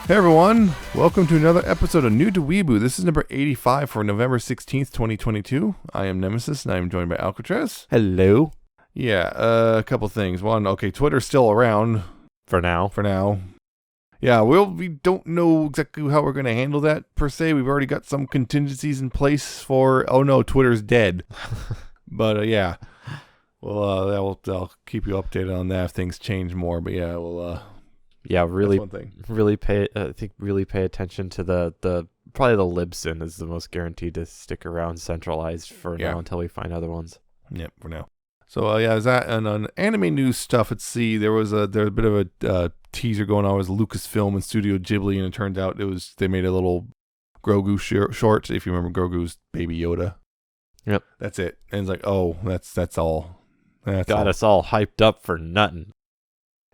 Hey everyone, welcome to another episode of New to Weeaboo. This is number 85 for November 16th, 2022. I am Nemesis and I am joined by Alcatraz. Hello. Yeah, a couple things. One, okay, Twitter's still around. For now. Yeah, we don't know exactly how we're going to handle that per se. We've already got some contingencies in place for, oh no, Twitter's dead. But yeah, well, I'll keep you updated on that if things change more. But yeah, really, that's one thing. really pay attention to the probably the Libsyn is the most guaranteed to stick around centralized for now until we find other ones. Yep, for now. So is that and on anime news stuff? Let's see. There was a bit of a teaser going on with Lucasfilm and Studio Ghibli, and it turned out they made a little Grogu short. If you remember Grogu's Baby Yoda. Yep, that's it. And it's like, oh, that's all. Got us all hyped up for nothing.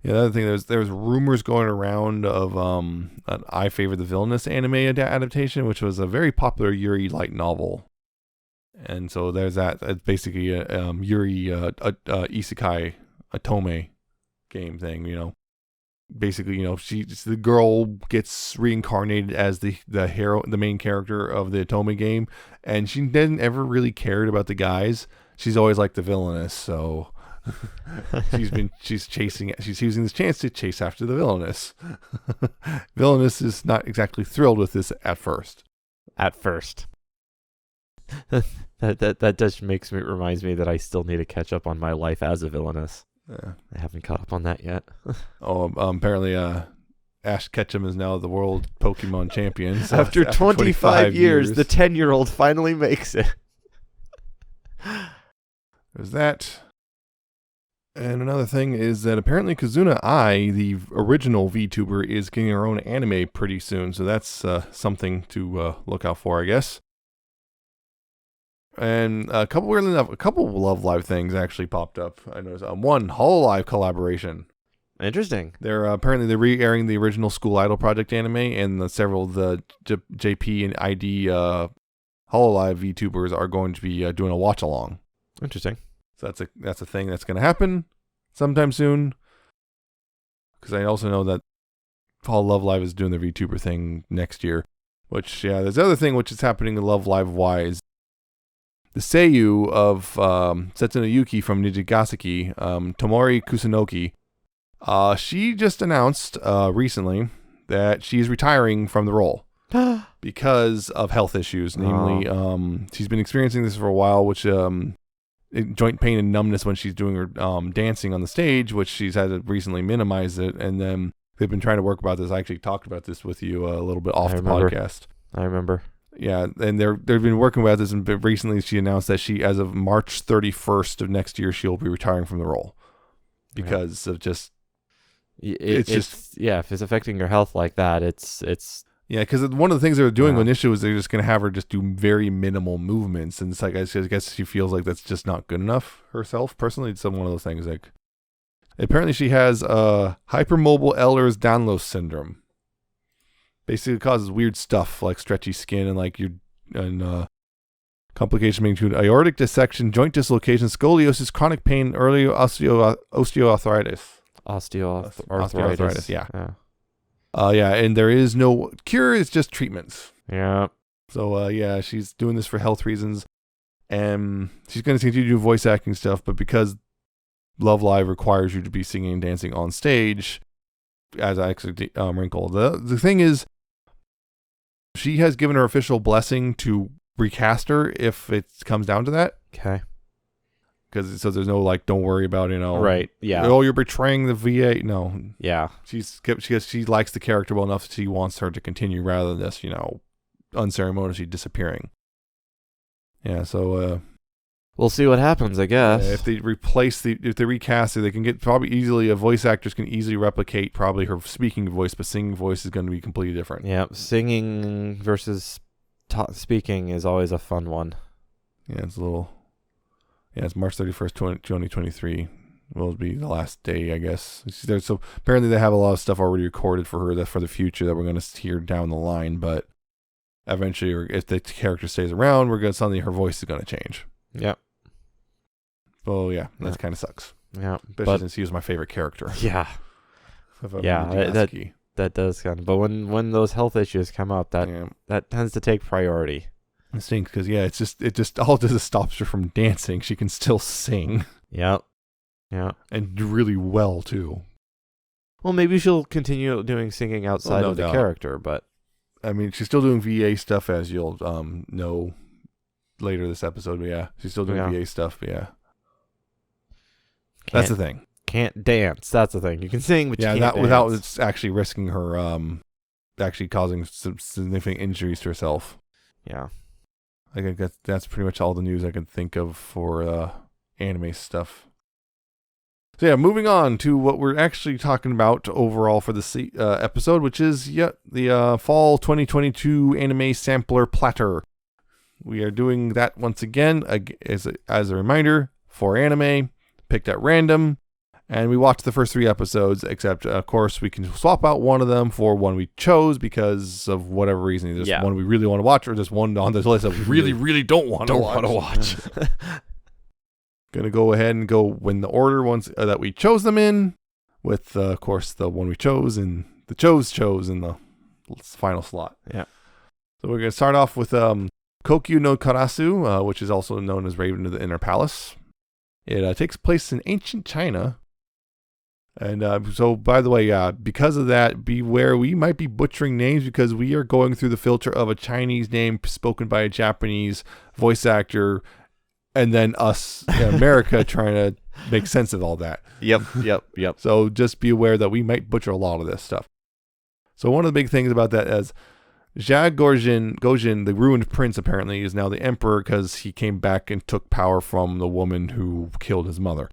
Yeah, the other thing, there was rumors going around of an I Favor the Villainous anime adaptation, which was a very popular Yuri light novel. And so there's that. It's basically a Yuri isekai otome game thing, you know. Basically, you know, the girl gets reincarnated as the hero, the main character of the otome game, and she didn't ever really cared about the guys. She's always like the villainous, so she's using this chance to chase after the villainous. Villainous is not exactly thrilled with this at first. That just reminds me that I still need to catch up on my life as a villainous. Yeah. I haven't caught up on that yet. Apparently Ash Ketchum is now the world Pokemon champion. So after 25 years, the 10-year-old finally makes it. There's that. And another thing is that apparently Kazuna Ai, the original VTuber, is getting her own anime pretty soon. So that's something to look out for, I guess. And a couple Love Live things actually popped up. I noticed one Hololive collaboration. Interesting. They're re-airing the original School Idol Project anime, and several of the JP and ID Hololive VTubers are going to be doing a watch along. Interesting. So that's a thing that's going to happen sometime soon. Because I also know that Paul Love Live is doing the VTuber thing next year. Which, yeah, there's other thing which is happening in Love Live wise. The seiyuu of Setsuno Yuki from Nijigaseki, Tomori Kusunoki, she just announced recently that she's retiring from the role because of health issues. Namely, she's been experiencing this for a while, which joint pain and numbness when she's doing her dancing on the stage, which she's had to recently minimize it. And then they've been trying to work about this. I actually talked about this with you a little bit off the podcast. I remember. Yeah, and they've been working about this, and recently she announced that she, as of March 31st of next year, she'll be retiring from the role because of just if it's affecting your health like that, it's yeah, because one of the things they were doing initially was they're just going to have her just do very minimal movements, and it's like I guess she feels like that's just not good enough herself. Personally, it's one of those things like apparently she has hypermobile Ehlers-Danlos syndrome. Basically, it causes weird stuff like stretchy skin and complications include aortic dissection, joint dislocation, scoliosis, chronic pain, early osteoarthritis. Osteoarthritis. Yeah. And there is no cure; it's just treatments. Yeah. So she's doing this for health reasons, and she's going to continue to do voice acting stuff. But because Love Live requires you to be singing and dancing on stage, as I actually wrinkle. The thing is, she has given her official blessing to recast her if it comes down to that. Okay. Because so there's no don't worry about right. Yeah. Oh, you're betraying the VA. No. Yeah. She likes the character well enough that she wants her to continue rather than this unceremoniously disappearing. Yeah. So we'll see what happens, I guess. If they recast it, they can get probably easily, voice actors can easily replicate probably her speaking voice, but singing voice is going to be completely different. Yeah, singing versus speaking is always a fun one. Yeah, it's March 31st, 2023 will be the last day, I guess. So apparently they have a lot of stuff already recorded for her for the future that we're going to hear down the line, but eventually, if the character stays around, suddenly her voice is going to change. Yep. Well, yeah, that kind of sucks. Yeah, especially since he was my favorite character. Yeah. That that does kind of. But when those health issues come up, that tends to take priority. It stinks because it just all does is stops her from dancing. She can still sing. Yep. Yeah. And do really well too. Well, maybe she'll continue doing singing outside no of the doubt. character, but I mean, she's still doing VA stuff, as you'll know later this episode. But yeah, she's still doing VA stuff. But yeah, that's the thing. Can't dance. That's the thing. You can sing, but you can't dance. Without it's actually risking her actually causing some significant injuries to herself. Yeah. I think that's pretty much all the news I can think of for anime stuff. So yeah, moving on to what we're actually talking about overall for this episode, which is the fall 2022 anime sampler platter. We are doing that once again as a reminder for anime picked at random, and we watched the first 3 episodes. Except of course we can swap out one of them for one we chose because of whatever reason. There's one we really want to watch, or just one on this list that we really, really don't want to watch. Gonna go ahead and go in the order ones that we chose them in, with of course the one we chose and the chose in the final slot. Yeah. So we're gonna start off with Kokyu no Karasu, which is also known as Raven of the Inner Palace. It takes place in ancient China. And so, by the way, because of that, beware, we might be butchering names because we are going through the filter of a Chinese name spoken by a Japanese voice actor, and then us, America, trying to make sense of all that. Yep. So just be aware that we might butcher a lot of this stuff. So one of the big things about that is Jia Gojin, the ruined prince, apparently is now the emperor because he came back and took power from the woman who killed his mother.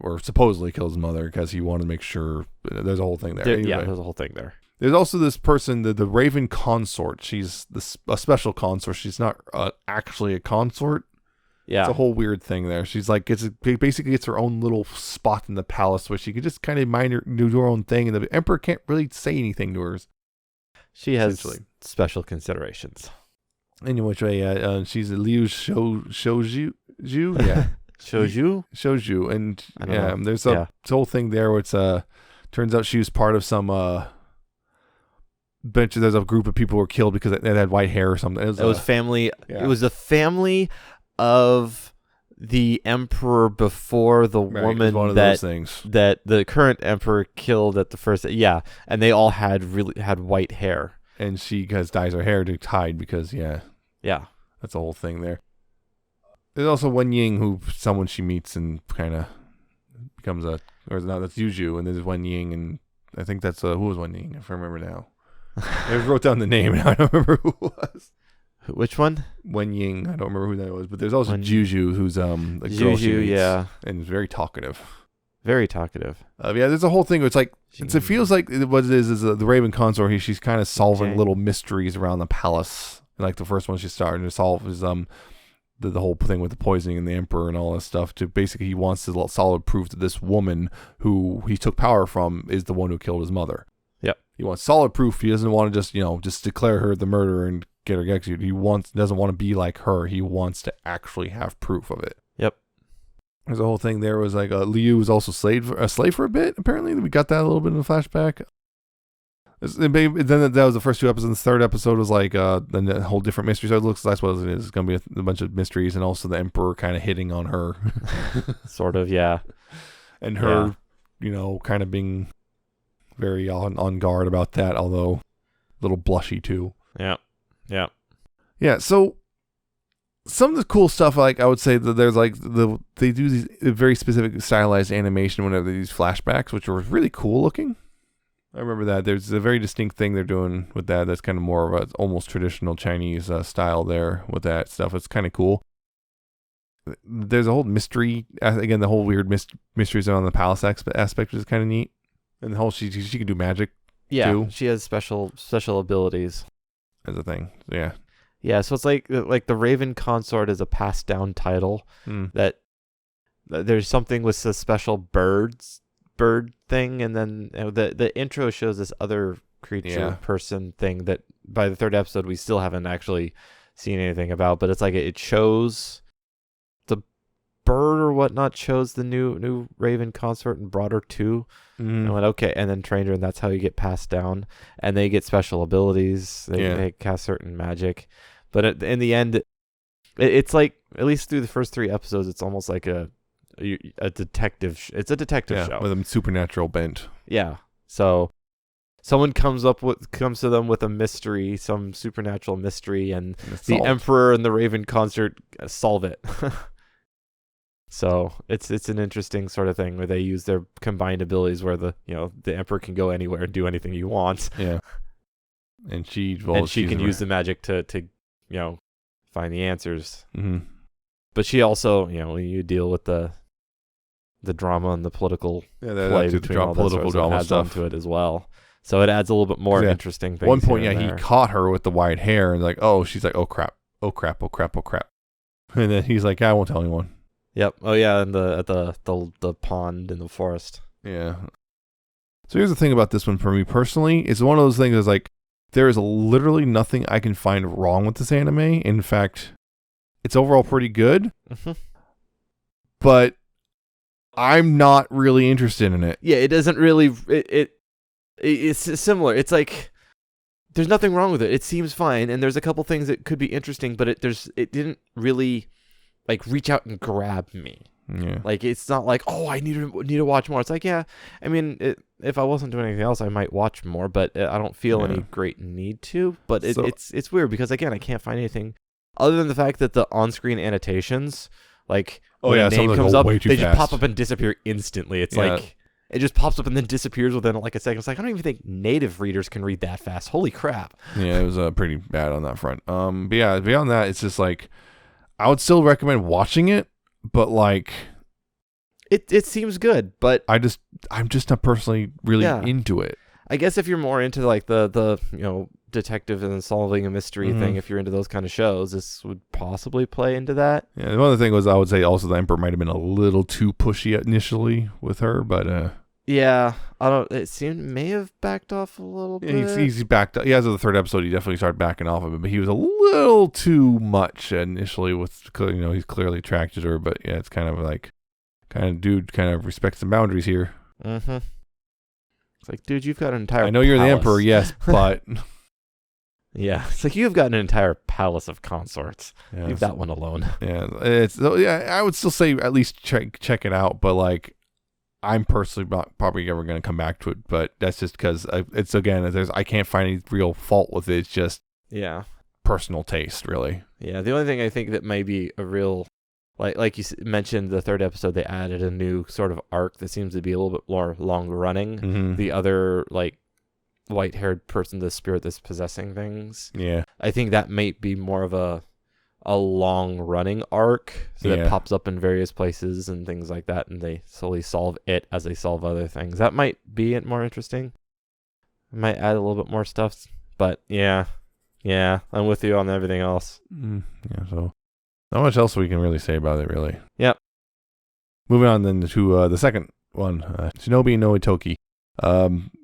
Or supposedly killed his mother because he wanted to make sure. There's a whole thing there. Anyway, there's a whole thing there. There's also this person, the Raven consort. She's a special consort. She's not actually a consort. Yeah. It's a whole weird thing there. She's like, basically gets her own little spot in the palace where she can just kind of do her own thing, and the emperor can't really say anything to her. She has special considerations. In which way, she's a Liu Shouju. Yeah. Shouju. And there's a whole thing there where it's turns out she was part of some there's a group of people who were killed because they had white hair or something. It was family. Yeah. It was the family of the emperor before the woman that the current emperor killed at the first. Yeah, and they all had white hair. And she dyes her hair to hide because that's the whole thing there. There's also Wen Ying, someone she meets and kind of becomes that's Yuju, and there's Wen Ying, and I think that's who was Wen Ying, if I remember now. I wrote down the name, and I don't remember who it was. Which one? Wen Ying. I don't remember who that was, but there's also Juju, who's a girl she meets, and is very talkative. Very talkative. There's a whole thing where it's like it feels like what it is the Raven consort. She's kind of solving little mysteries around the palace. Like the first one she's starting to solve is the whole thing with the poisoning and the emperor and all this stuff. To basically, he wants to solid proof that this woman who he took power from is the one who killed his mother. Yep. He wants solid proof. He doesn't want to just declare her the murderer and get her executed. He doesn't want to be like her. He wants to actually have proof of it. Yep. There's a whole thing there was like Liu was also a slave for a bit. Apparently, we got that a little bit in the flashback. Then that was the first 2 episodes. The 3rd episode was like then a whole different mystery. So it looks that's what it is. It's gonna be a bunch of mysteries, and also the emperor kind of hitting on her, sort of, yeah, and her, kind of being very on guard about that, although a little blushy too. Yeah. So some of the cool stuff, like I would say that there's like they do these very specific stylized animation whenever these flashbacks, which are really cool looking. I remember that. There's a very distinct thing they're doing with that. That's kind of more of a almost traditional Chinese style there with that stuff. It's kind of cool. There's a whole mystery. Again, the whole weird mysteries around the palace aspect, which is kind of neat. And the whole she can do magic. Yeah, too. She has special abilities. As a thing. Yeah. Yeah, so it's like the Raven Consort is a passed down title that there's something with the special bird thing, and then the intro shows this other creature person thing that by the 3rd episode we still haven't actually seen anything about, but it's like it shows bird or whatnot chose the new Raven consort and brought her to. And I went, okay, and then trained her, and that's how you get passed down. And they get special abilities. They cast certain magic. But in the end, it's like, at least through the first 3 episodes, it's almost like a detective. It's a detective show with a supernatural bent. Yeah. So someone comes to them with a mystery, some supernatural mystery, and the Emperor and the Raven consort solve it. So it's an interesting sort of thing where they use their combined abilities, where the Emperor can go anywhere and do anything he wants. Yeah. And she can use the magic to find the answers. Mm-hmm. But she also, when you deal with the drama and the political play between all that sort of stuff, adds onto it as well. So it adds a little bit more interesting things. At one point, he caught her with the white hair, and she's like, oh crap. And then he's like, I won't tell anyone. Yep. Oh yeah, and at the pond in the forest. Yeah. So here's the thing about this one for me personally. It's one of those things that's like, there is literally nothing I can find wrong with this anime. In fact, it's overall pretty good. Mm-hmm. But I'm not really interested in it. Yeah, it doesn't really... It's similar. It's like, there's nothing wrong with it. It seems fine, and there's a couple things that could be interesting, but it didn't really reach out and grab me. Yeah. It's not like, oh, I need to watch more. It's like, yeah, I mean, if I wasn't doing anything else, I might watch more, but I don't feel any great need to. But it's weird because, again, I can't find anything other than the fact that the on-screen annotations, when a name comes up, they just pop up and disappear instantly. It's like, it just pops up and then disappears within a second. It's like, I don't even think native readers can read that fast. Holy crap. Yeah, it was pretty bad on that front. But yeah, beyond that, it's just I would still recommend watching it, but it seems good, but I'm just not personally really into it. I guess if you're more into the detective and solving a mystery thing, if you're into those kind of shows, this would possibly play into that. Yeah, the other thing was, I would say also the Emperor might have been a little too pushy initially with her, but yeah, it may have backed off a little bit. He's backed up. Yeah, as of the 3rd episode, he definitely started backing off of it, but he was a little too much initially with, he's clearly attracted to her, but yeah, it's kind of dude respects some boundaries here. Mm-hmm. It's like, dude, you've got an entire I know you're the Emperor, yes, but... Yeah, it's like, you've got an entire palace of consorts. Yeah, leave that one alone. Yeah, I would still say at least check it out, but I'm personally not probably ever going to come back to it, but that's just because it's, again, I can't find any real fault with it. It's just personal taste, really. Yeah, the only thing I think that may be a real, like you mentioned, the 3rd episode, they added a new sort of arc that seems to be a little bit more long running. Mm-hmm. The other, white-haired person, the spirit that's possessing things. Yeah. I think that might be more of a long-running arc, so that pops up in various places and things like that, and they slowly solve it as they solve other things. That might be it more interesting. It might add a little bit more stuff, but yeah, I'm with you on everything else. Yeah, so not much else we can really say about it, really. Yep. Moving on then to the second one, Shinobi no Itoki.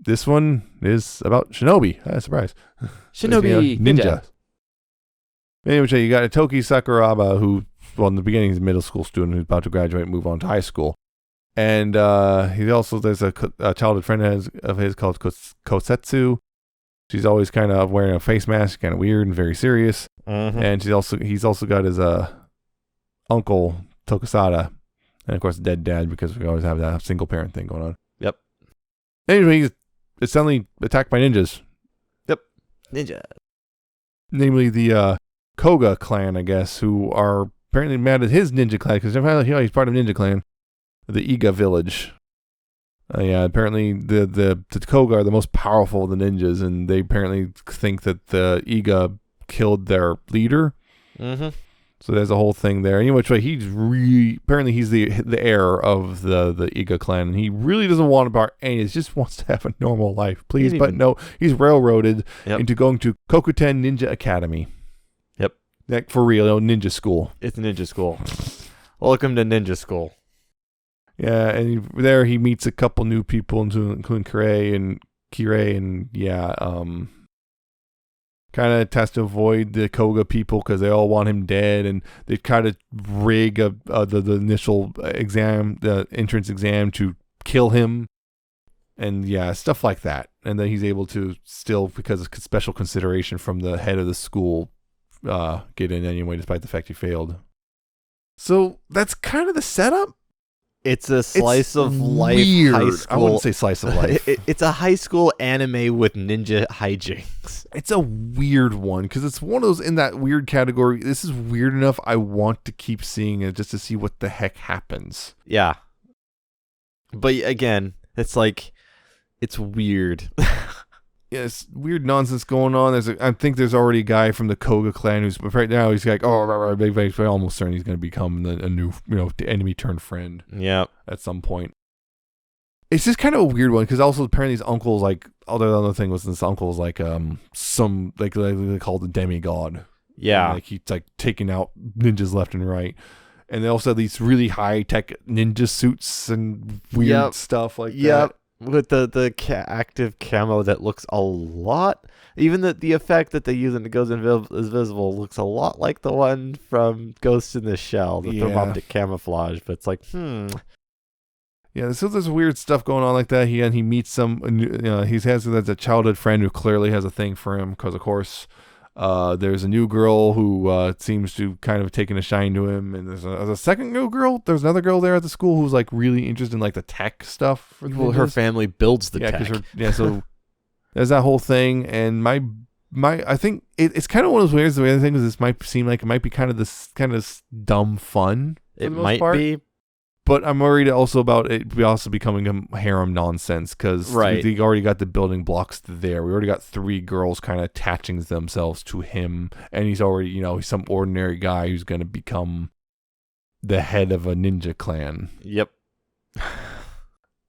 This one is about Shinobi. Surprise. Shinobi ninja. Anyway, you got Itoki Sakuraba, who, in the beginning, he's a middle school student who's about to graduate and move on to high school. And there's a childhood friend of his called Kosetsu. She's always kind of wearing a face mask, kind of weird and very serious. Mm-hmm. And he's also got his uncle, Tokusada. And, of course, a dead dad, because we always have that single parent thing going on. Yep. Anyway, he's suddenly attacked by ninjas. Yep. Ninja. Namely the Koga clan, I guess, who are apparently mad at his ninja clan, because he's part of Ninja Clan, the Iga village. Apparently the Koga are the most powerful of the ninjas, and they apparently think that the Iga killed their leader. Mm-hmm. So there's a whole thing there. Anyway, apparently he's the heir of the Iga clan, and he really doesn't want to bar any. He just wants to have a normal life, please. But no, he's railroaded into going to Kokuten Ninja Academy. Yep. For real, ninja school. It's ninja school. Welcome to ninja school. Yeah, and there he meets a couple new people, including Kirei and kind of has to avoid the Koga people because they all want him dead, and they kind of rig the initial exam, the entrance exam, to kill him, and yeah, stuff like that. And then he's able to still, because of special consideration from the head of the school, get in anyway, despite the fact he failed. So that's kind of the setup. It's a slice of life weird. high school. I wouldn't say slice of life. It's a high school anime with ninja hijinks. It's a weird one because it's one of those in that weird category. This is weird enough. I want to keep seeing it just to see what the heck happens. Yeah. But again, it's like, it's weird. Yeah, it's weird nonsense going on. I think there's already a guy from the Koga clan who's right now. He's like, almost certain he's going to become a new, the enemy turned friend. Yeah. At some point. It's just kind of a weird one because also apparently his uncle's like, other thing was this uncle's like some like they call the demigod. Yeah. And, like he's like taking out ninjas left and right. And they also have these really high tech ninja suits and weird stuff like that. With the active camo that looks a lot, even the effect that they use and it goes invisible looks a lot like the one from Ghost in the Shell, the thermoptic camouflage. But it's like, Yeah, so there's weird stuff going on like that. He meets he has a childhood friend who clearly has a thing for him because, of course, there's a new girl who seems to kind of taken a shine to him, and there's a second new girl. There's another girl there at the school who's like really interested in like the tech stuff. Well, her family builds the tech. So there's that whole thing, and I think it's kind of one of those weird. The other thing is this might seem like it might be kind of dumb fun. It might be. But I'm worried also about it also becoming a harem nonsense because we already got the building blocks there. We already got 3 girls kind of attaching themselves to him, and he's already, he's some ordinary guy who's going to become the head of a ninja clan. Yep.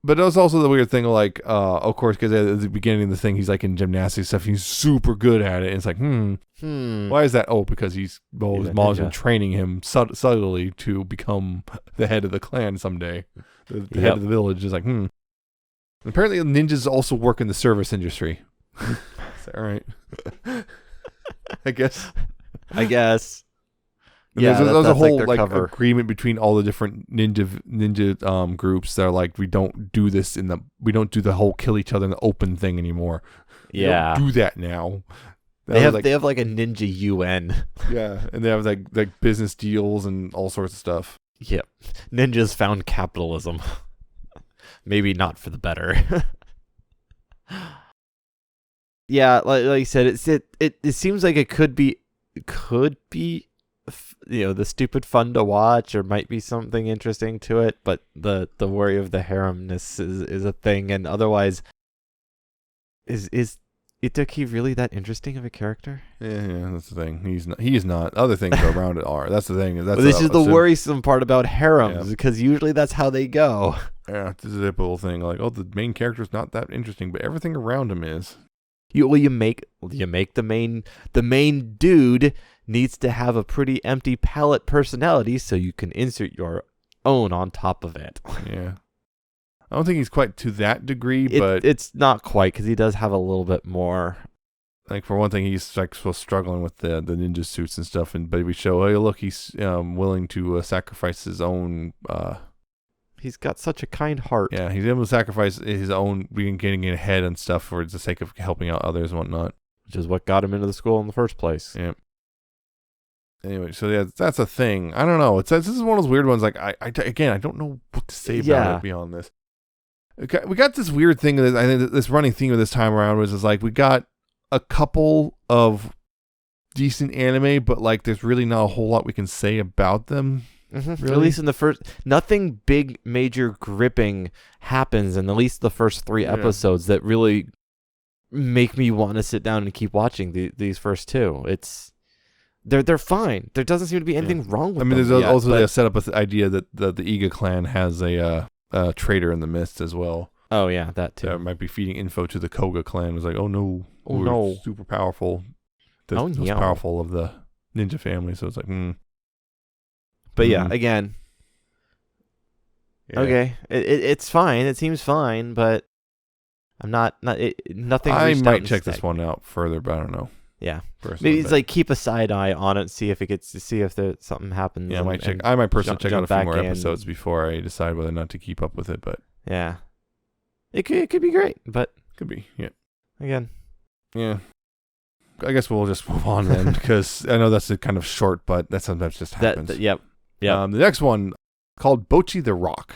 But it was also the weird thing, like, of course, because at the beginning of the thing, he's like in gymnastics stuff. He's super good at it. And it's like, why is that? Oh, because his mom's been training him subtly to become the head of the clan someday. The head of the village is like, Apparently, ninjas also work in the service industry. Is that right? I guess. Yeah, there's a whole like agreement between all the different ninja groups that are like, we don't do the whole kill each other in the open thing anymore. Yeah, we don't do that now. They have like a ninja UN. Yeah, and they have like business deals and all sorts of stuff. Yep, ninjas found capitalism. Maybe not for the better. Yeah, like you said, it seems like it could be the stupid fun to watch, or might be something interesting to it, but the worry of the haremness is a thing, and otherwise is Itoki really that interesting of a character? Yeah, that's the thing. He is not. Other things around it are. That's the thing. This is the worrisome part about harems, because usually that's how they go. Yeah, this is a typical thing. Like, the main character's not that interesting, but everything around him is. You make the main dude needs to have a pretty empty palette personality so you can insert your own on top of it. Yeah. I don't think he's quite to that degree, but it's not quite, because he does have a little bit more. Like, for one thing, he's like still struggling with the ninja suits and stuff, but we show, hey, look, he's willing to sacrifice his own. He's got such a kind heart. Yeah, he's able to sacrifice his own getting ahead and stuff for the sake of helping out others and whatnot. Which is what got him into the school in the first place. Yeah. Anyway, so yeah, that's a thing. I don't know. This is one of those weird ones. Like, I don't know what to say about it beyond this. Okay, we got this weird thing. I think this running theme of this time around was like we got a couple of decent anime, but like there's really not a whole lot we can say about them. Mm-hmm. Really? At least in the first, nothing big, major, gripping happens in at least the first 3 episodes that really make me want to sit down and keep watching these first 2. They're fine. There doesn't seem to be anything wrong with them. There's also a set up with the idea that the Iga clan has a traitor in the midst as well. Oh yeah, that too. That might be feeding info to the Koga clan. It was like, we're super powerful. The most powerful of the ninja family. So it's like, But yeah, again. Yeah. Okay, it's fine. It seems fine, but I'm nothing. I might check this one out further, but I don't know. Yeah. Personally, Maybe it's like keep a side eye on it, see if there's something happens. Yeah, I and- might check. and I might personally check out a jump few back more in. episodes before I decide whether or not to keep up with it. But Yeah. It could be great, but could be. Yeah. again, Yeah. I guess we'll just move on then, because I know that's a kind of short, but that sometimes just happens. yep. The next one called Bochi the Rock,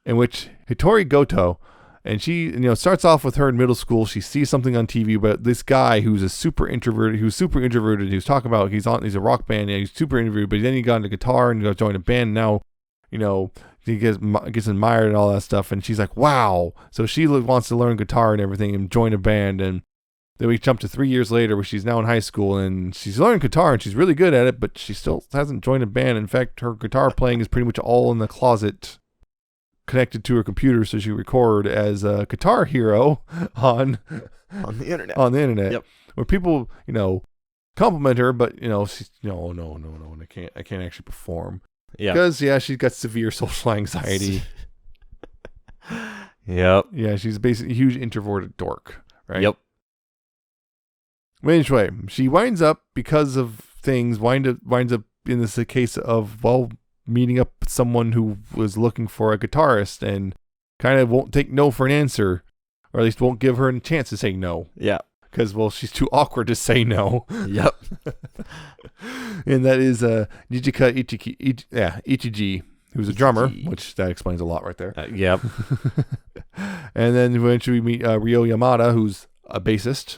in which Hitori Goto, and she, starts off with her in middle school. She sees something on TV about this guy who's super introverted. He was talking about he's a rock band. And he's super introverted, but then he got into guitar and joined a band. And now, he gets admired and all that stuff. And she's like, wow. So she wants to learn guitar and everything and join a band. And then we jump to 3 years later, where she's now in high school and she's learning guitar and she's really good at it, but she still hasn't joined a band. In fact, her guitar playing is pretty much all in the closet, connected to her computer, so she record as a Guitar Hero on the internet. Yep. Where people, compliment her, but she's no, I can't actually perform. Yeah. Because she's got severe social anxiety. Yep. Yeah, she's basically a huge introverted dork, right? Yep. Anyway, she winds up, because of things, winds up in this case of, meeting up with someone who was looking for a guitarist and kind of won't take no for an answer, or at least won't give her a chance to say no. Yeah. Because, she's too awkward to say no. Yep. And that is Nijika Ichiji, who's a drummer, which that explains a lot right there. Yep. And then eventually we meet Ryo Yamada, who's a bassist.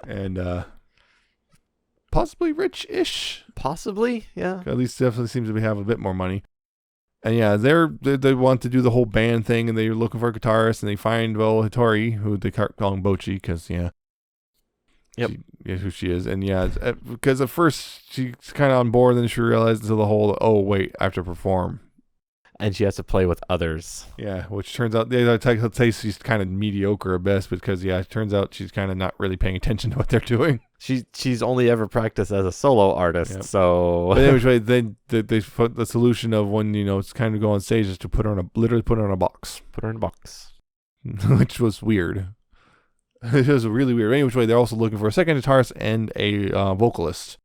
And possibly rich-ish. Possibly, yeah. At least definitely seems to have a bit more money. And they want to do the whole band thing, and they're looking for a guitarist, and they find Hitori, who they call him Bochi, because Yep. who she is. And because at first she's kind of on board, then she realizes the whole, oh wait, I have to perform. And she has to play with others. Yeah, which turns out, let's say she's kind of mediocre at best, because it turns out she's kind of not really paying attention to what they're doing. She's only ever practiced as a solo artist, Yep. so. But anyway, they put the solution of when it's kind of go on stage is to literally put her in a box. Put her in a box, which was weird. It was really weird. Anyway, they're also looking for a second guitarist and a vocalist,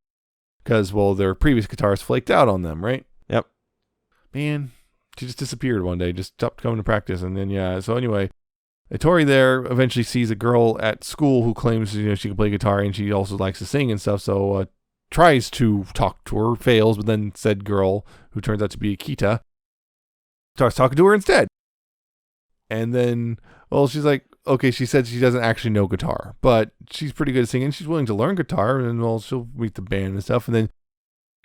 because their previous guitarist flaked out on them, right? Yep. Man. She just disappeared one day, just stopped coming to practice. And then, so anyway, Hitori there eventually sees a girl at school who claims, she can play guitar and she also likes to sing and stuff. So, tries to talk to her, fails, but then said girl, who turns out to be Akita, starts talking to her instead. And then, she's like, okay, she said she doesn't actually know guitar, but she's pretty good at singing. She's willing to learn guitar, and she'll meet the band and stuff. And then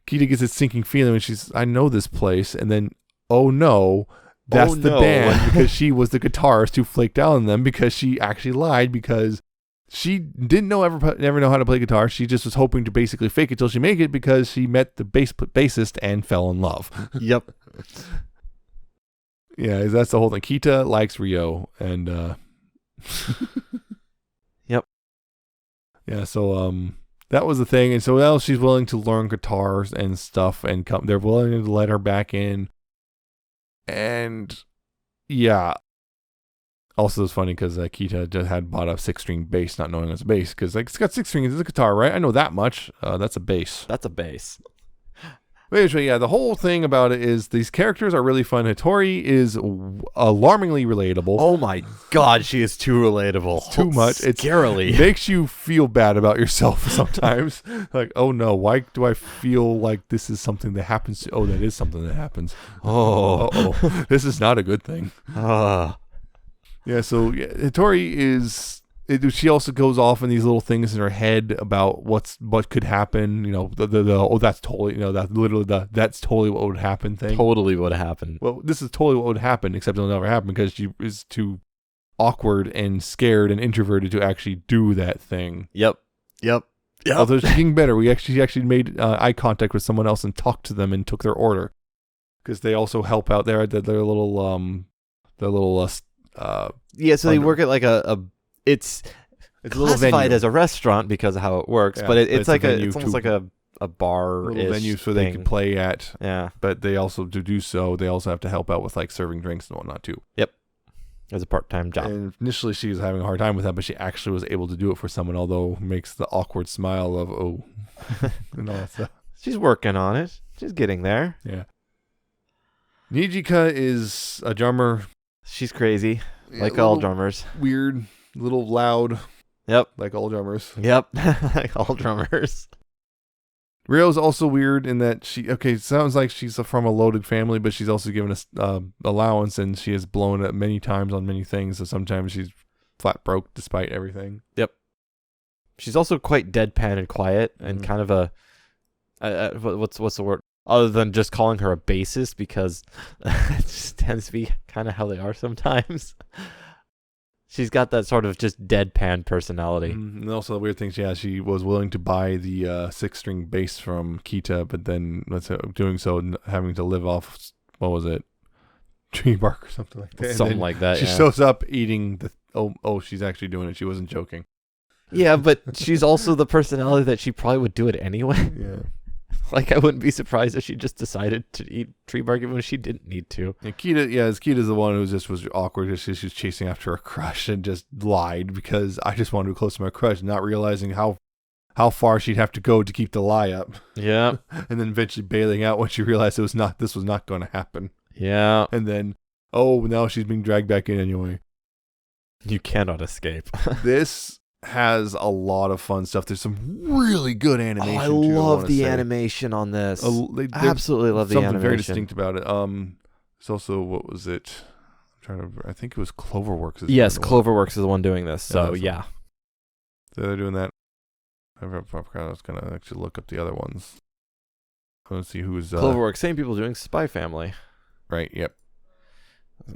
Akita gets this sinking feeling, and I know this place. And then, oh no, that's the band, because she was the guitarist who flaked out on them, because she actually lied, because she didn't never know how to play guitar. She just was hoping to basically fake it till she make it, because she met the bassist and fell in love. Yep. Yeah, that's the whole thing. Kita likes Ryo, and Yep. Yeah, so that was the thing, and so now she's willing to learn guitars and stuff, and they're willing to let her back in. And also it's funny because Kita just had bought a 6-string bass, not knowing it was a bass, because it's got 6 strings. It's a guitar, right? I know that much. That's a bass. That's a bass. But anyway, the whole thing about it is these characters are really fun. Hitori is alarmingly relatable. Oh my god, she is too relatable. It's too much. Scarily. It makes you feel bad about yourself sometimes. Like, oh no, why do I feel like this is something that happens to... Oh, that is something that happens. Oh. Uh-oh. This is not a good thing. Yeah, so Hitori is... she also goes off in these little things in her head about what could happen. That's totally, that's totally what would happen thing. Totally what happened. Well, this is totally what would happen, except it'll never happen because she is too awkward and scared and introverted to actually do that thing. Yep. Although she's getting better. She actually made eye contact with someone else and talked to them and took their order, because they also help out there. Their little yeah. So they work at like it's classified as a restaurant because of how it works, Yeah, but it's like it's almost like a bar, little venue so they can play at. Yeah, but they also do so. They also have to help out with like serving drinks and whatnot too. Yep. as a part-time job. And initially she was having a hard time with that, but she actually was able to do it for someone, although makes the awkward smile of, oh, and all that stuff. She's working on it. She's getting there. Yeah. Nijika is a drummer. She's crazy, Yeah, like all drummers. Weird, a little loud. Yep. Like all drummers. Yep. Like all drummers. Rio's also weird in that sounds like she's from a loaded family, but she's also given us allowance, and she has blown it many times on many things, so sometimes she's flat broke despite everything. Yep. She's also quite deadpan and quiet, and kind of what's the word? Other than just calling her a bassist, because it just tends to be kind of how they are sometimes. She's got that sort of just deadpan personality. And also the weird thing, she was willing to buy the 6-string bass from Kita, but then doing so, having to live off, what was it? Tree bark or something like that. Something like that, She shows up eating she's actually doing it. She wasn't joking. Yeah, but she's also the personality that she probably would do it anyway. Yeah. Like, I wouldn't be surprised if she just decided to eat tree bark even when she didn't need to. And Kita's the one who just was awkward. She was chasing after a crush and just lied because I just wanted to be close to my crush, not realizing how far she'd have to go to keep the lie up. Yeah. And then eventually bailing out when she realized this was not going to happen. Yeah. And then, now she's being dragged back in anyway. You cannot escape. This has a lot of fun stuff. There's some really good animation. I love the animation on this. Absolutely love the animation. Something very distinct about it. It's also, what was it? I think it was Cloverworks. Yes, Cloverworks is the one doing this. So yeah. So they're doing that. I forgot I was gonna actually look up the other ones. I want to see who's Cloverworks. Same people doing Spy Family. Right. Yep.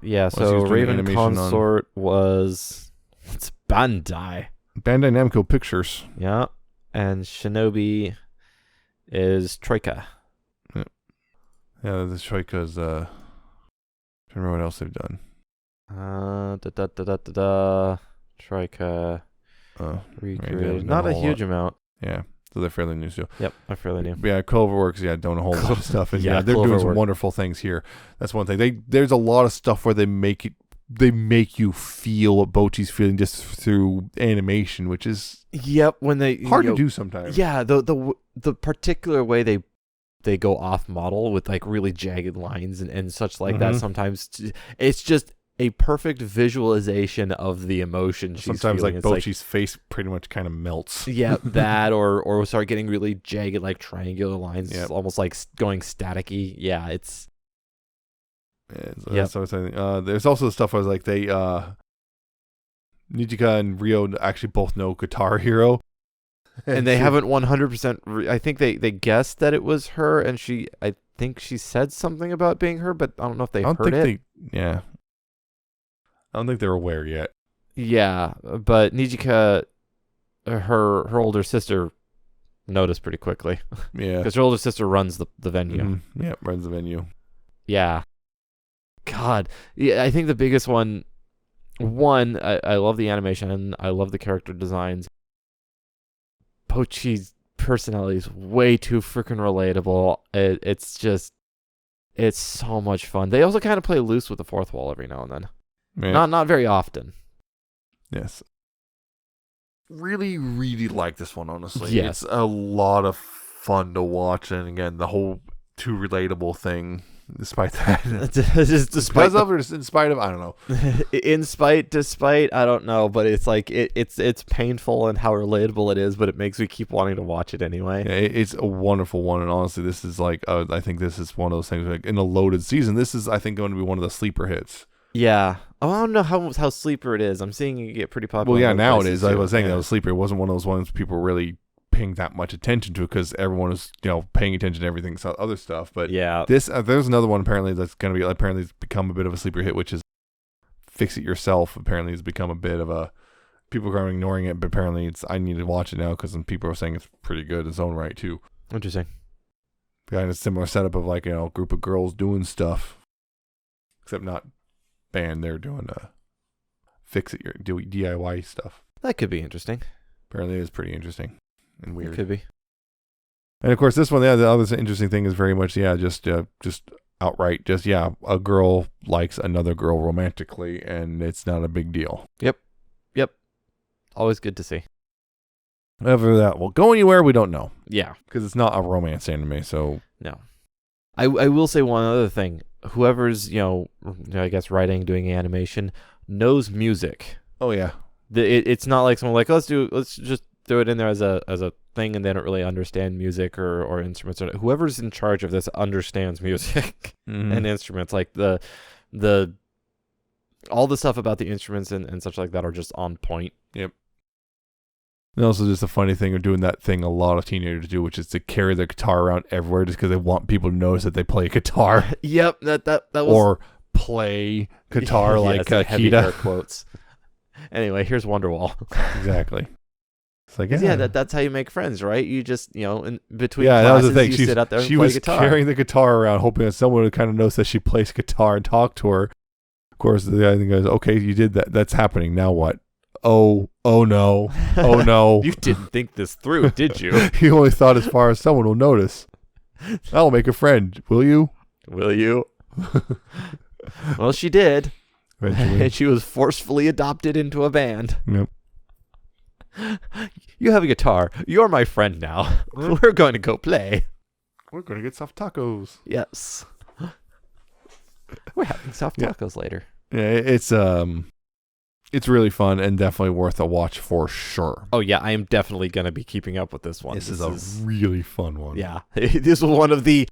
Yeah. So Raven Consort was Bandai. Bandai Namco Pictures. Yeah. And Shinobi is Troika. Yeah, the Troika's I don't remember what else they've done. Troika. Recreated. Not a huge amount. Yeah. So they're fairly new too. Yep, they're fairly new. Yeah, Cloverworks, doing a whole lot of stuff. And they're doing some wonderful things here. That's one thing. There's a lot of stuff where they make you feel what Bocchi's feeling just through animation, which is when they hard to do sometimes. Yeah, the particular way they go off model with like really jagged lines and such like that. Sometimes it's just a perfect visualization of the emotion she's sometimes feeling. Like Bocchi's face pretty much kind of melts. Yeah, that or start getting really jagged, like triangular lines, almost like going staticky. Yeah, it's. That's what I was saying. There's also stuff where like they Nijika and Rio actually both know Guitar Hero, and they haven't 100%. I think they guessed that it was her, and I think she said something about being her, but I don't know if they heard it. I don't think they're aware yet. Yeah, but Nijika, her older sister, noticed pretty quickly. Yeah, because her older sister runs the venue. Mm-hmm. Yeah, runs the venue. Yeah. God, yeah, I think the biggest one, I love the animation, I love the character designs. Bocchi's personality is way too freaking relatable. It's so much fun. They also kind of play loose with the fourth wall every now and then. Yeah. Not very often. Yes. Really, really like this one, honestly. Yes. It's a lot of fun to watch, and again, the whole too relatable thing. Despite that, despite of, I don't know. Despite, I don't know, but it's like it's painful and how relatable it is, but it makes me keep wanting to watch it anyway. Yeah, it's a wonderful one, and honestly, this is like I think this is one of those things like in a loaded season. This is I think going to be one of the sleeper hits. Yeah, I don't know how sleeper it is. I'm seeing it get pretty popular. Well, yeah, now it is. I was saying that was sleeper. It wasn't one of those ones people really paying that much attention to because everyone is paying attention to everything other stuff, but this there's another one apparently that's going to be apparently become a bit of a sleeper hit, which is Fix It Yourself. Apparently has become a bit of a people are ignoring it, but apparently I need to watch it now because people are saying it's pretty good in its own right too. Interesting. Kind of similar setup of like a group of girls doing stuff, except not band. They're doing fix it your DIY stuff. That could be interesting. Apparently it is pretty interesting. And weird. It could be. And of course, this one, the other interesting thing is very much, just outright just, yeah, a girl likes another girl romantically, and it's not a big deal. Yep. Always good to see. Whether that will go anywhere, we don't know. Yeah. Because it's not a romance anime, so... No. I will say one other thing. Whoever's, I guess writing, doing animation, knows music. Oh, yeah. It's not like someone like, let's just throw it in there as a thing, and they don't really understand music or instruments. Whoever's in charge of this understands music and instruments. Like the all the stuff about the instruments and such like that are just on point. Yep. And also just a funny thing of doing that thing a lot of teenagers do, which is to carry their guitar around everywhere just because they want people to notice that they play guitar. Yep, that was... Or play guitar like heavy Akita. air quotes. Anyway, here's Wonderwall. Exactly. It's like, that's how you make friends, right? You just, in between that classes, was the thing. you sit out there and she play was guitar. carrying the guitar around, hoping that someone would kind of notice that she plays guitar and talk to her. Of course, the guy goes, okay, you did that. That's happening. Now what? Oh no. Oh no. You didn't think this through, did you? He only thought as far as someone will notice. I'll make a friend. Will you? Will you? Well, she did. Eventually. And she was forcefully adopted into a band. Yep. You have a guitar. You're my friend now. We're going to go play. We're going to get soft tacos. Yes. We're having soft tacos later. Yeah, it's really fun and definitely worth a watch for sure. Oh, yeah, I am definitely going to be keeping up with this one. This is a really fun one. Yeah, this was one of the...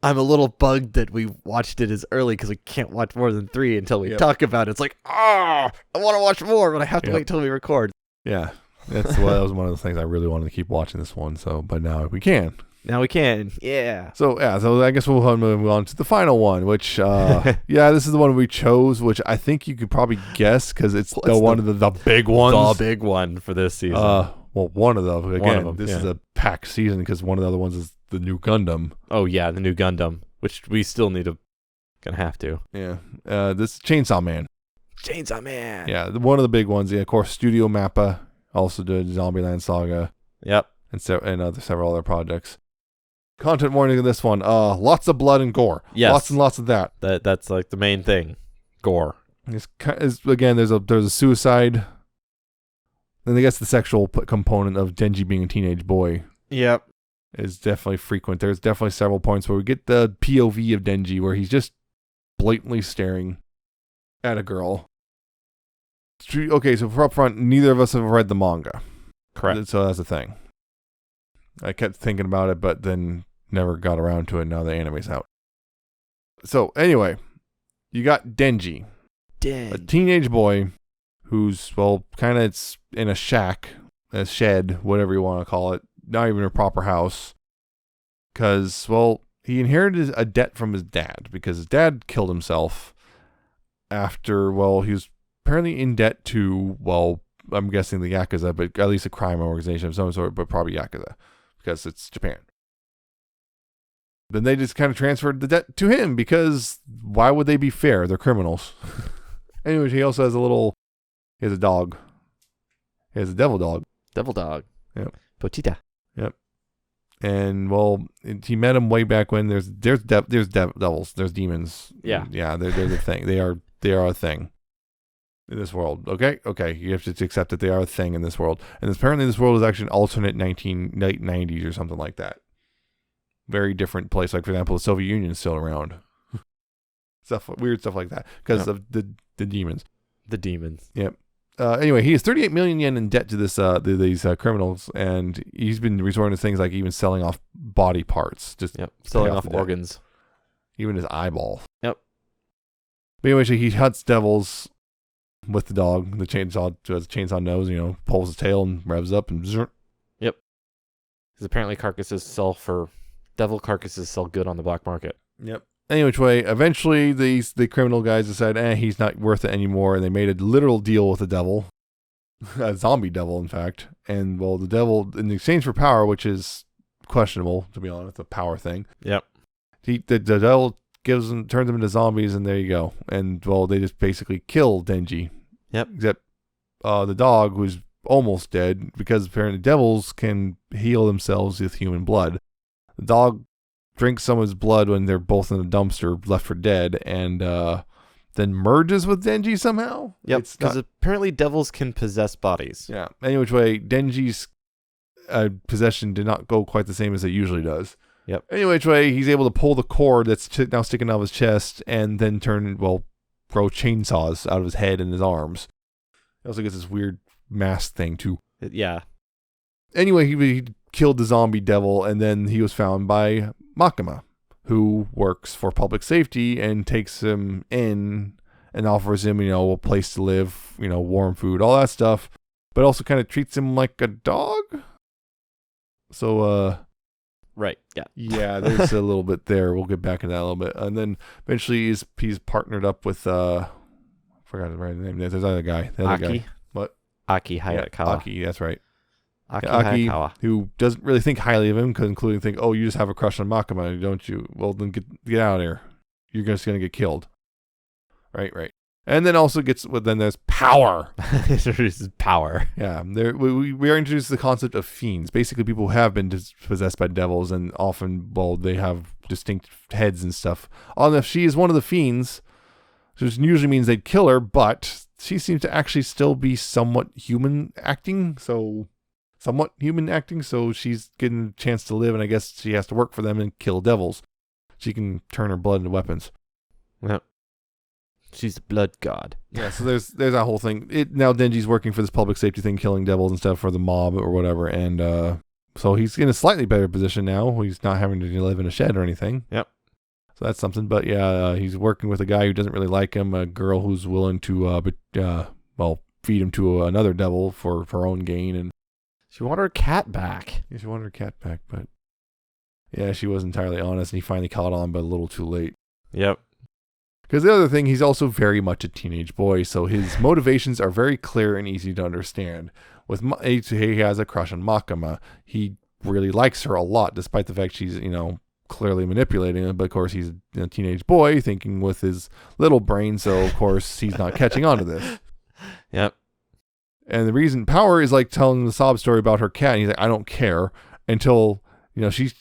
I'm a little bugged that we watched it as early because we can't watch more than 3 until we talk about it. It's like, I want to watch more, but I have to wait till we record. Yeah, that was one of the things I really wanted to keep watching this one. So, but now we can. Now we can, yeah. So I guess we'll move on to the final one, which this is the one we chose, which I think you could probably guess because it's one of the big ones. The big one for this season. One of them. Again, this is yeah. a packed season because one of the other ones is the new Gundam. Oh yeah, the new Gundam, which we still gonna have to. Yeah, this Chainsaw Man. Chainsaw Man. Yeah, one of the big ones. Yeah, of course, Studio Mappa also did Zombieland Saga. Yep, and several other projects. Content warning in this one: lots of blood and gore. Yes, lots and lots of that. That's like the main thing, gore. Again, there's a suicide. Then I guess the sexual component of Denji being a teenage boy. Yep, is definitely frequent. There's definitely several points where we get the POV of Denji where he's just blatantly staring at a girl. Okay, so for up front, neither of us have read the manga. Correct. So that's the thing. I kept thinking about it, but then never got around to it. Now the anime's out. So anyway, you got Denji, a teenage boy who's, kind of in a shack, a shed, whatever you want to call it. Not even a proper house. Because, he inherited a debt from his dad because his dad killed himself after, he was apparently in debt to, I'm guessing the Yakuza, but at least a crime organization of some sort, but probably Yakuza because it's Japan. Then they just kind of transferred the debt to him because why would they be fair? They're criminals. Anyways, he also has he has a dog. He has a devil dog. Devil dog. Yep. Pochita. Yep. And he met him way back when there's devils, there's demons. Yeah. Yeah, they're the thing. They are a thing in this world. Okay, you have to accept that they are a thing in this world. And apparently this world is actually an alternate late 90s or something like that. Very different place. Like for example, the Soviet Union is still around. Weird stuff like that because of the demons. The demons. Yep. Anyway, he has 38 million yen in debt to these criminals, and he's been resorting to things like even selling off body parts, just selling off organs, even his eyeball. Yep. But anyway, so he hunts devils with the dog. The chainsaw has a chainsaw nose, pulls his tail and revs up and. Yep. Because apparently devil carcasses sell good on the black market. Yep. Any which way, eventually the criminal guys decided, he's not worth it anymore, and they made a literal deal with the devil, a zombie devil, in fact. And the devil, in exchange for power, which is questionable to be honest, a power thing. Yep. The devil turns them into zombies, and there you go. And they just basically kill Denji. Yep. Except the dog, who's almost dead, because apparently devils can heal themselves with human blood. The dog drinks some of his blood when they're both in a dumpster, left for dead, and then merges with Denji somehow. Yep, because apparently devils can possess bodies. Yeah. Any which way, Denji's possession did not go quite the same as it usually does. Yep. Any which way, he's able to pull the cord that's now sticking out of his chest and then grow chainsaws out of his head and his arms. He also gets this weird mask thing too. Yeah. Anyway, he killed the zombie devil, and then he was found by Makima, who works for public safety and takes him in and offers him, a place to live, warm food, all that stuff, but also kind of treats him like a dog. So, right, yeah. Yeah, there's a little bit there. We'll get back to that a little bit. And then eventually he's partnered up with, I forgot his right name. There's another guy. The other Aki. guy. What? Aki Hayakawa. Yeah, Aki, that's right. Aki Hayakawa, who doesn't really think highly of him, including think, oh, you just have a crush on Makima, don't you? Well, then get out of here. You're just going to get killed. Right. And then also then there's power. Introduces power. Yeah, we are introduced to the concept of fiends. Basically, people who have been possessed by devils, and often, they have distinct heads and stuff. Although she is one of the fiends, which usually means they'd kill her, but she seems to actually still be somewhat human acting, so she's getting a chance to live, and I guess she has to work for them and kill devils. She can turn her blood into weapons. Well, she's a blood god. Yeah, so there's that whole thing. Now Denji's working for this public safety thing, killing devils and stuff for the mob or whatever, and so he's in a slightly better position now. He's not having to live in a shed or anything. Yep. So that's something. But yeah, he's working with a guy who doesn't really like him, a girl who's willing to, feed him to another devil for her own gain, and she wanted her cat back. Yeah, she wanted her cat back, but yeah, she was entirely honest, and he finally caught on, but a little too late. Yep. Because the other thing, he's also very much a teenage boy, so his motivations are very clear and easy to understand. He has a crush on Makima. He really likes her a lot, despite the fact she's, clearly manipulating him. But of course, he's a teenage boy thinking with his little brain, so of course he's not catching on to this. Yep. And the reason Power is like telling the sob story about her cat, and he's like, I don't care, until she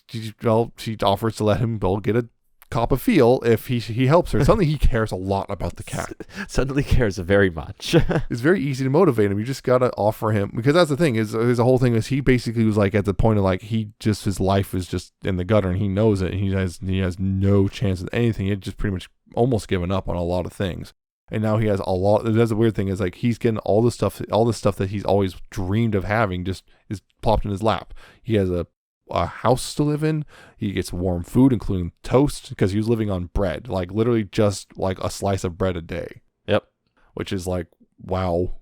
offers to let him get a cop a feel if he helps her. Suddenly he cares a lot about the cat. Suddenly cares very much. It's very easy to motivate him. You just gotta offer him, because that's the thing is the whole thing is he basically was like at the point of like his life is just in the gutter, and he knows it, and he has no chance of anything. He had just pretty much almost given up on a lot of things. And now he has a lot. That's the weird thing is like he's getting all the stuff that he's always dreamed of having just is plopped in his lap. He has a house to live in. He gets warm food, including toast, because he was living on bread, like literally just like a slice of bread a day. Yep. Which is like, wow.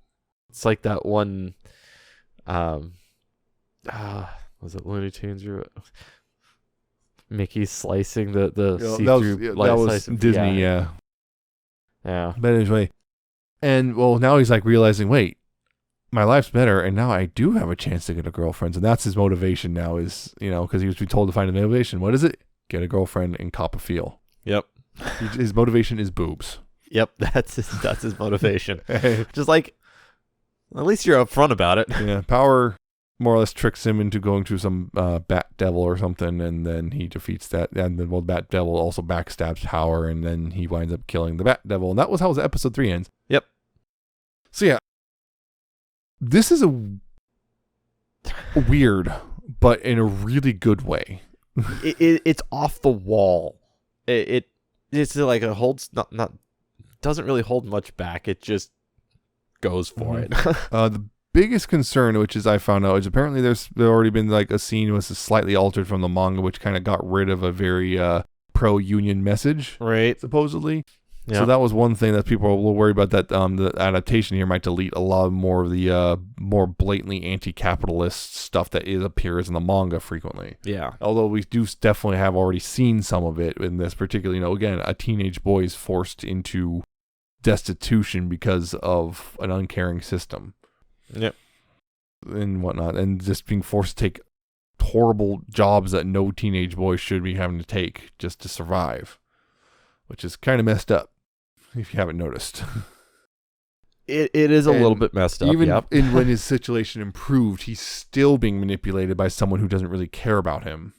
It's like that one, was it Looney Tunes or Mickey slicing the see-through that was Disney, yeah. But anyway, and now he's like realizing, wait, my life's better, and now I do have a chance to get a girlfriend, and that's his motivation now. Is because he was told to find a motivation. What is it? Get a girlfriend and cop a feel. Yep. His motivation is boobs. Yep, that's his motivation. Just like, at least you're upfront about it. Yeah, Power more or less tricks him into going to some bat devil or something, and then he defeats that, and then bat devil also backstabs Power, and then he winds up killing the bat devil, and that was how episode 3 ends. Yep. So yeah, this is a weird, but in a really good way. It's off the wall. It's like it holds not doesn't really hold much back. It just goes for it. The biggest concern, which is I found out, is apparently there already been like a scene was slightly altered from the manga, which kind of got rid of a very pro-union message, right? Supposedly. Yeah. So that was one thing that people were worried about, that the adaptation here might delete a lot more of the more blatantly anti-capitalist stuff that appears in the manga frequently. Yeah. Although we do definitely have already seen some of it in this particular, again, a teenage boy is forced into destitution because of an uncaring system. Yep. And whatnot, and just being forced to take horrible jobs that no teenage boy should be having to take just to survive, which is kind of messed up, if you haven't noticed. It is a little bit messed up. Even when his situation improved, he's still being manipulated by someone who doesn't really care about him.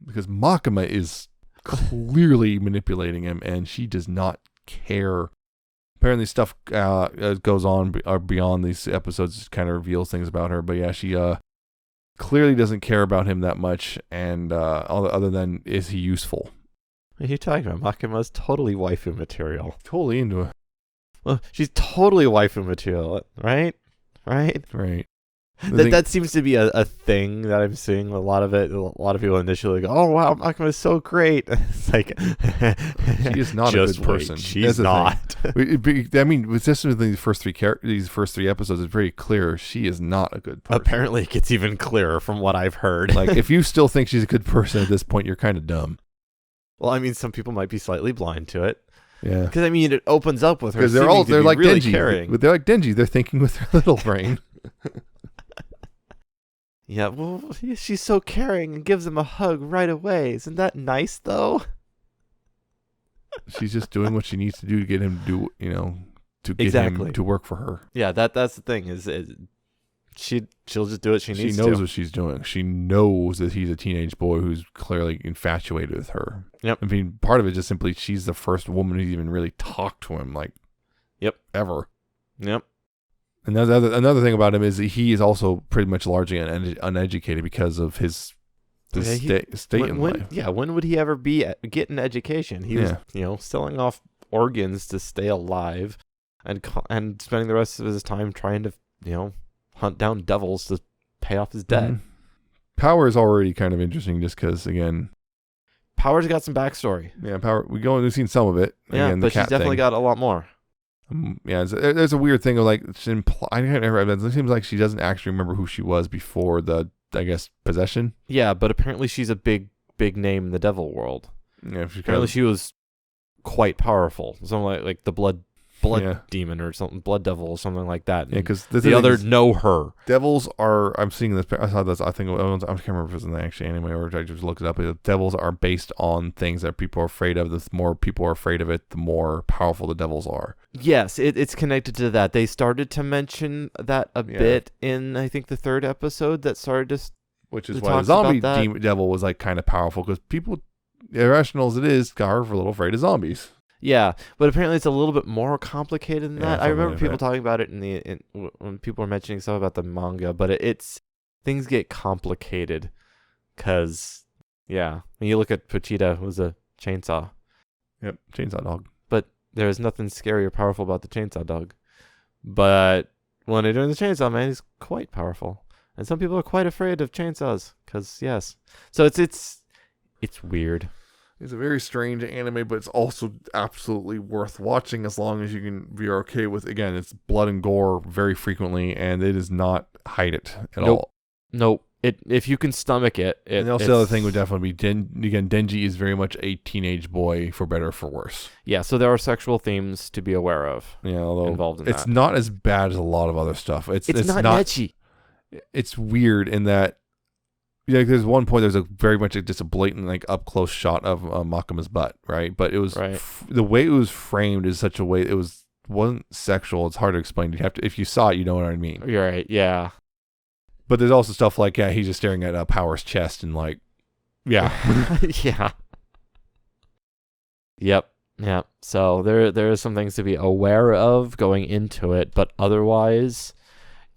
because Makima is clearly manipulating him, and she does not care. Apparently, stuff goes on beyond these episodes, kind of reveals things about her. But yeah, she clearly doesn't care about him that much, and other than is he useful? What are you talking about? Makima's totally waifu material. Totally into it. Well, she's totally waifu material, right? Right? Right. That seems to be a thing that I'm seeing a lot of it. A lot of people initially go, "Oh wow, Makima is so great." It's like she is not a good person. She's not. I mean, with just these first three episodes, it's very clear she is not a good person. Apparently, it gets even clearer from what I've heard. Like, if you still think she's a good person at this point, you're kind of dumb. Well, I mean, some people might be slightly blind to it. Yeah. Because I mean, it opens up with her. Because they're like really Denji. They're like Denji. They're thinking with their little brain. Yeah, well, she's so caring and gives him a hug right away. Isn't that nice, though? She's just doing what she needs to do to get him to do, to get him to work for her. Yeah, that's the thing is she'll just do what she needs to. She knows what she's doing. She knows that he's a teenage boy who's clearly infatuated with her. Yep. I mean, part of it is just simply she's the first woman who's even really talked to him, ever. Yep. Another thing about him is that he is also pretty much largely uneducated because of his state in life. Yeah, when would he ever get an education? He was, selling off organs to stay alive, and spending the rest of his time trying to, hunt down devils to pay off his debt. Mm-hmm. Power is already kind of interesting, just because again, Power's got some backstory. Yeah, Power. We've seen some of it. Yeah, again, but she's definitely got a lot more. Yeah, there's a weird thing of like I can't remember. It seems like she doesn't actually remember who she was before the, I guess, possession. Yeah, but apparently she's a big name in the devil world. Yeah, apparently she was quite powerful. Something like the blood demon or something, blood devil or something like that. Yeah, because the others know her. Devils are. I'm seeing this. I saw this. I think I can't remember if it was in the actual anime or I just looked it up. But devils are based on things that people are afraid of. The more people are afraid of it, the more powerful the devils are. Yes, it's connected to that. They started to mention that a bit in, I think, the third episode. That started to, which is why the zombie devil was like kind of powerful, because people, irrational as it is, are a little afraid of zombies. Yeah, but apparently it's a little bit more complicated than that. I remember people talking about it when people were mentioning stuff about the manga, but it's things get complicated because, when you look at Pochita, it was a chainsaw. Yep, chainsaw dog. But there's nothing scary or powerful about the chainsaw dog. But when they're doing the chainsaw man, he's quite powerful, and some people are quite afraid of chainsaws because so it's weird. It's a very strange anime, but it's also absolutely worth watching as long as you can be okay with. Again, it's blood and gore very frequently, and it does not hide it at all. Nope. If you can stomach it. And also the other thing would definitely be Denji is very much a teenage boy, for better or for worse. Yeah, so there are sexual themes to be aware of. Yeah, although involved in it's not as bad as a lot of other stuff. It's not ecchi. It's weird in that. Yeah, there's one point. There's very much just a blatant, like, up close shot of Makima's butt, right? But it was the way it was framed is such a way wasn't sexual. It's hard to explain. You have to, if you saw it, you know what I mean. You're right. Yeah. But there's also stuff like he's just staring at Power's chest and like, yeah. Yep. So there are some things to be aware of going into it, but otherwise,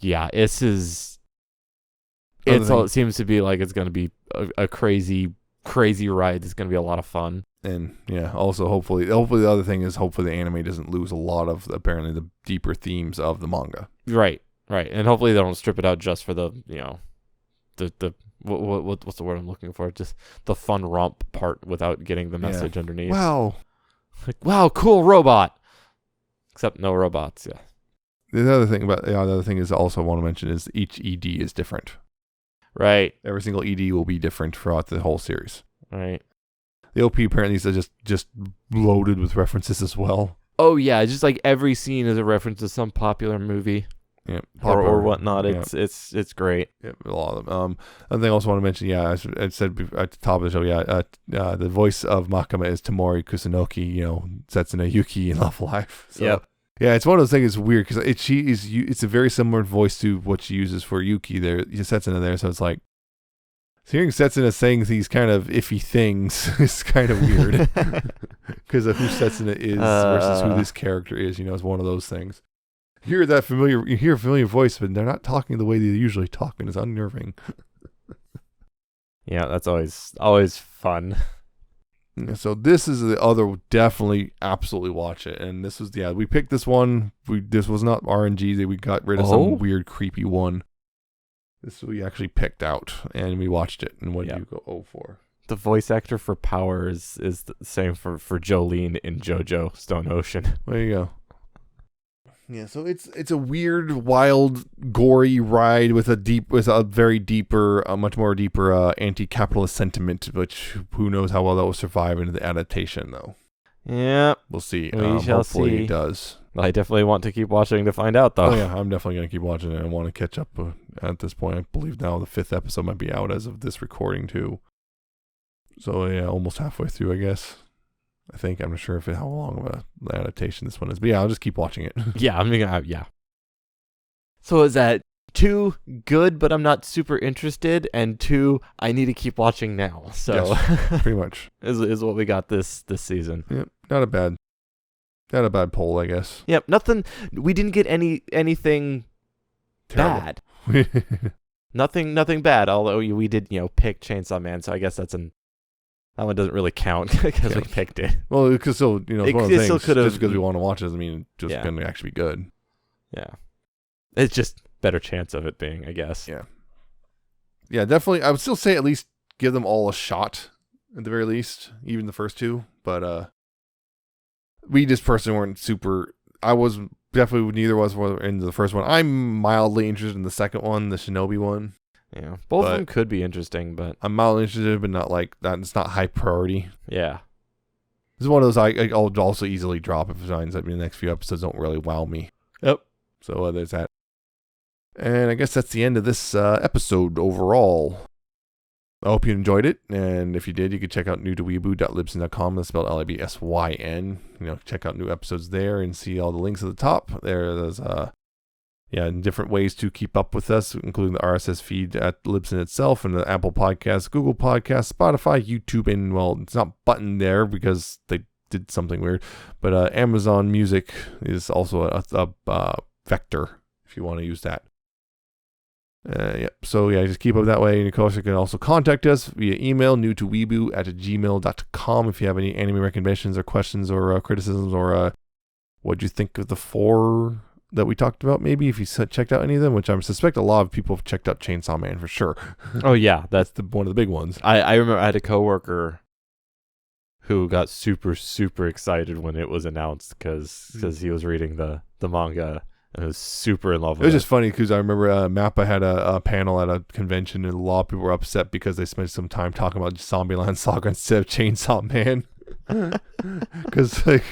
this is. It seems to be like it's going to be a crazy ride. It's going to be a lot of fun. And also hopefully the other thing is hopefully the anime doesn't lose a lot of apparently the deeper themes of the manga. Right. And hopefully they don't strip it out just for the what's the word I'm looking for? Just the fun romp part without getting the message underneath. Wow. Like, wow, cool robot. Except no robots. Yeah. The other thing is also I want to mention is each ED is different. Right. Every single ED will be different throughout the whole series. Right. The OP apparently is just loaded with references as well. Oh yeah, just like every scene is a reference to some popular movie. Yeah. Or whatnot. It's great. Yeah, a lot of them. Another thing I also want to mention, I said at the top of the show, the voice of Makima is Tamori Kusunoki, Setsuna Yuki in Love Life. So. Yep. Yeah, it's one of those things. It's weird because it's a very similar voice to what she uses for Yuki there, Setsuna there. So it's like hearing Setsuna saying these kind of iffy things is kind of weird because of who Setsuna is versus who this character is. It's one of those things. You hear a familiar voice, but they're not talking the way they usually talk, and it's unnerving. Yeah, that's always fun. So this is the other, definitely, absolutely watch it. And this was, we picked this one. This was not RNG. We got rid of some weird, creepy one. This we actually picked out, and we watched it. And what did you go for? The voice actor for Power is the same for Jolene in JoJo Stone Ocean. There you go. Yeah, so it's a weird, wild, gory ride with a very deeper, much more deeper anti-capitalist sentiment, which who knows how well that will survive into the adaptation, though. Yeah, we'll see. We shall hopefully see. It does. I definitely want to keep watching to find out, though. Oh yeah, I'm definitely gonna keep watching it. I want to catch up at this point. I believe now the 5th episode might be out as of this recording too. So yeah, almost halfway through, I guess. I think. I'm not sure how long of an adaptation this one is. But yeah, I'll just keep watching it. Yeah. So is that 2 good, but I'm not super interested, and 2 I need to keep watching now. So yes, pretty much is what we got this season. Yep, not a bad poll, I guess. Yep, nothing. We didn't get anything terrible. Bad. Nothing bad. Although we did, pick Chainsaw Man, so I guess that one doesn't really count because we picked it. Well, because still, it's one of the things. Still could've, just because we want to watch it doesn't mean it's just going to actually be good. Yeah, it's just better chance of it being, I guess. Yeah, definitely. I would still say at least give them all a shot at the very least, even the first 2. But we just personally weren't super. I was definitely neither was in the first one. I'm mildly interested in the second one, the Shinobi one. Yeah, both of them could be interesting, but I'm mildly interested, but not like that. It's not high priority. Yeah, this is one of those I'll also easily drop if it finds that the next few episodes don't really wow me. Yep. So there's that. And I guess that's the end of this episode overall. I hope you enjoyed it, and if you did, you could check out newtoweeaboo.libsyn.com. That's spelled Libsyn. Check out new episodes there and see all the links at the top. There's different ways to keep up with us, including the RSS feed at Libsyn itself, and the Apple Podcasts, Google Podcasts, Spotify, YouTube, and well, it's not buttoned there because they did something weird, but Amazon Music is also a vector if you want to use that. So just keep up that way. And of course, you can also contact us via email, newtoweeaboo@gmail.com, if you have any anime recommendations or questions or criticisms, or what'd you think of the 4 that we talked about, maybe, if you checked out any of them, which I suspect a lot of people have checked out Chainsaw Man for sure. Oh yeah, that's one of the big ones. I remember I had a coworker who got super, super excited when it was announced because he was reading the manga. I was super in love with it. It was just funny because I remember Mappa had a panel at a convention, and a lot of people were upset because they spent some time talking about Zombieland Saga instead of Chainsaw Man. Because they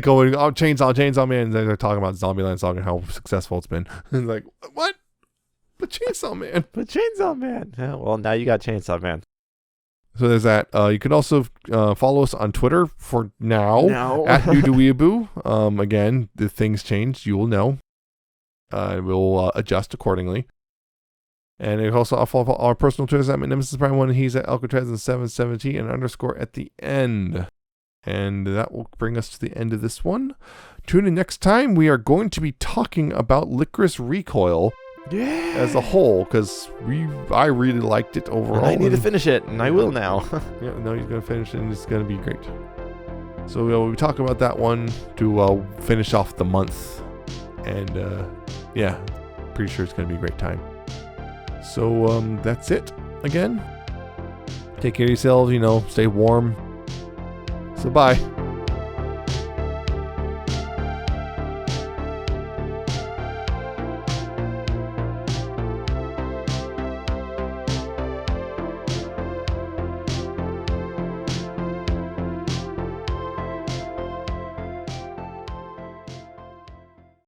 go, Chainsaw Man, and they're talking about Zombieland Saga and how successful it's been. And like, what? But Chainsaw Man. Yeah, well, now you got Chainsaw Man. So there's that. You can also follow us on Twitter for now. At newtoweeaboo. Again, if things change, you will know. We'll adjust accordingly. And you can also follow our personal Twitters at NemesisPrime1. He's at Alcatraz770 and _@ at the end. And that will bring us to the end of this one. Tune in next time. We are going to be talking about Licorice Recoil as a whole, because I really liked it overall. And I need to finish it, and I will now. Yeah, no, he's going to finish it, and it's going to be great. So we'll be talking about that one to finish off the month. And pretty sure it's going to be a great time. So that's it again. Take care of yourselves, stay warm. So bye.